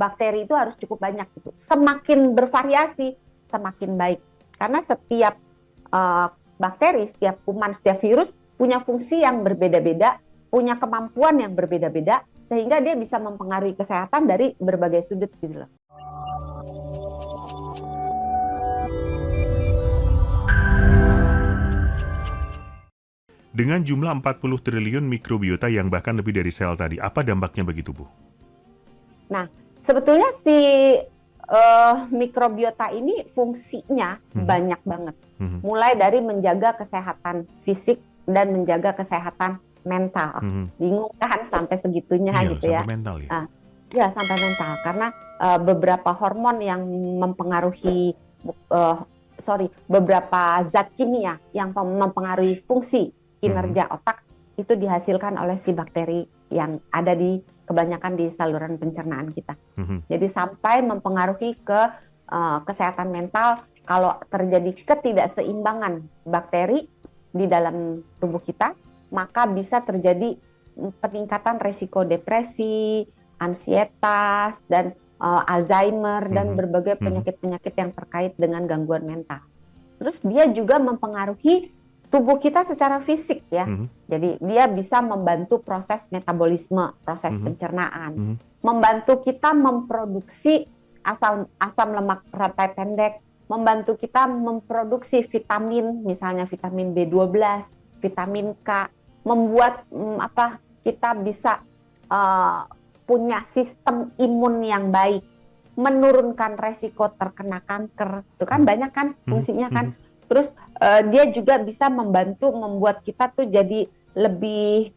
bakteri itu harus cukup banyak gitu. Semakin bervariasi, semakin baik. Karena setiap bakteri, setiap kuman, setiap virus punya fungsi yang berbeda-beda, punya kemampuan yang berbeda-beda, sehingga dia bisa mempengaruhi kesehatan dari berbagai sudut gitu loh. Dengan jumlah 40 triliun mikrobiota yang bahkan lebih dari sel tadi, apa dampaknya bagi tubuh? Nah, sebetulnya si mikrobiota ini fungsinya banyak banget. Mulai dari menjaga kesehatan fisik dan menjaga kesehatan mental. Bingung kan sampai segitunya gitu ya. Sampai mental ya? Ya, sampai mental. Karena beberapa hormon yang mempengaruhi, beberapa zat kimia yang mempengaruhi fungsi kinerja otak itu dihasilkan oleh si bakteri yang ada di kebanyakan di saluran pencernaan kita. Jadi sampai mempengaruhi ke kesehatan mental. Kalau terjadi ketidakseimbangan bakteri di dalam tubuh kita, maka bisa terjadi peningkatan resiko depresi, ansietas, dan Alzheimer, dan berbagai penyakit-penyakit yang terkait dengan gangguan mental. Terus dia juga mempengaruhi tubuh kita secara fisik ya. Jadi dia bisa membantu proses metabolisme, proses pencernaan, membantu kita memproduksi asam lemak rantai pendek, membantu kita memproduksi vitamin, misalnya vitamin B12, vitamin K, membuat kita bisa punya sistem imun yang baik, menurunkan resiko terkena kanker. Itu kan banyak kan fungsinya kan. Terus dia juga bisa membantu membuat kita tuh jadi lebih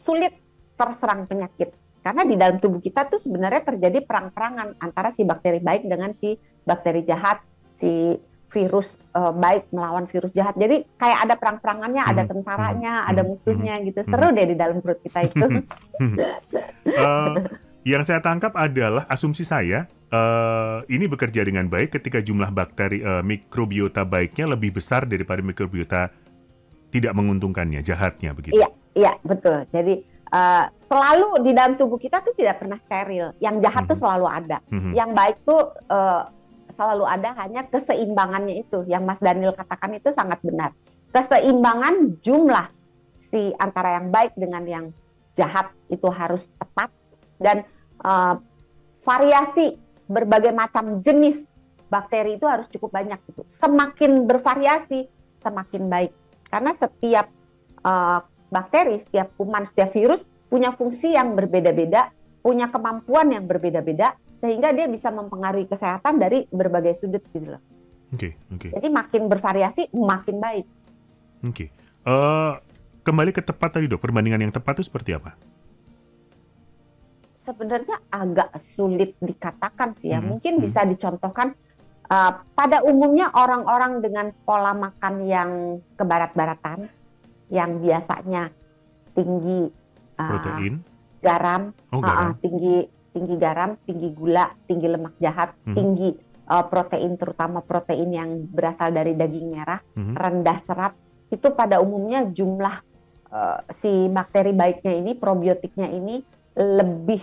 sulit terserang penyakit. Karena di dalam tubuh kita tuh sebenarnya terjadi perang-perangan antara si bakteri baik dengan si bakteri jahat, si virus baik melawan virus jahat. Jadi kayak ada perang-perangannya, ada tentaranya, ada musuhnya gitu. Seru deh di dalam perut kita itu. Yang saya tangkap adalah asumsi saya, ini bekerja dengan baik ketika jumlah bakteri mikrobiota baiknya lebih besar daripada mikrobiota tidak menguntungkannya, jahatnya begitu. Iya, betul. Jadi selalu di dalam tubuh kita tuh tidak pernah steril. Yang jahat tuh selalu ada. Yang baik tuh selalu ada, hanya keseimbangannya itu. Yang Mas Daniel katakan itu sangat benar. Keseimbangan jumlah si antara yang baik dengan yang jahat itu harus tepat. Dan variasi berbagai macam jenis bakteri itu harus cukup banyak gitu. Semakin bervariasi, semakin baik. Karena setiap bakteri, setiap kuman, setiap virus punya fungsi yang berbeda-beda, punya kemampuan yang berbeda-beda, sehingga dia bisa mempengaruhi kesehatan dari berbagai sudut gitu loh. Oke. Jadi makin bervariasi, makin baik. Oke. Kembali ke tepat tadi dok, perbandingan yang tepat itu seperti apa? Sebenarnya agak sulit dikatakan sih ya. Mungkin bisa dicontohkan pada umumnya orang-orang dengan pola makan yang kebarat-baratan, yang biasanya tinggi protein, garam, tinggi garam, tinggi gula, tinggi lemak jahat, tinggi protein, terutama protein yang berasal dari daging merah, rendah serat. Itu pada umumnya jumlah si bakteri baiknya ini, probiotiknya ini lebih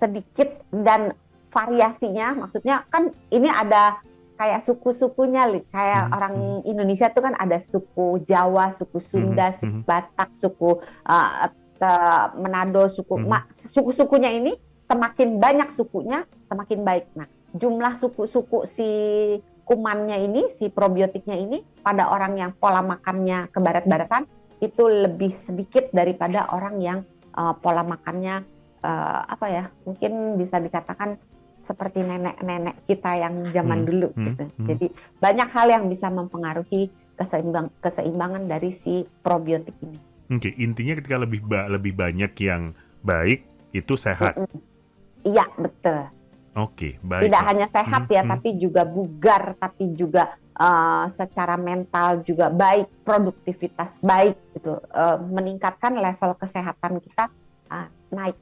sedikit, dan variasinya, maksudnya kan ini ada kayak suku-sukunya, kayak orang Indonesia itu kan ada suku Jawa, suku Sunda, suku Batak, suku Manado, suku-sukunya ini semakin banyak sukunya semakin baik. Nah, jumlah suku-suku si kumannya ini, si probiotiknya ini pada orang yang pola makannya kebarat-baratan itu lebih sedikit daripada orang yang pola makannya mungkin bisa dikatakan seperti nenek-nenek kita yang zaman dulu gitu. Jadi banyak hal yang bisa mempengaruhi keseimbangan dari si probiotik ini. Oke, intinya ketika lebih banyak yang baik itu sehat. Iya, betul. Oke, baik. Tidak hanya sehat ya, tapi juga bugar, tapi juga secara mental juga baik, produktivitas baik gitu, meningkatkan level kesehatan kita naik.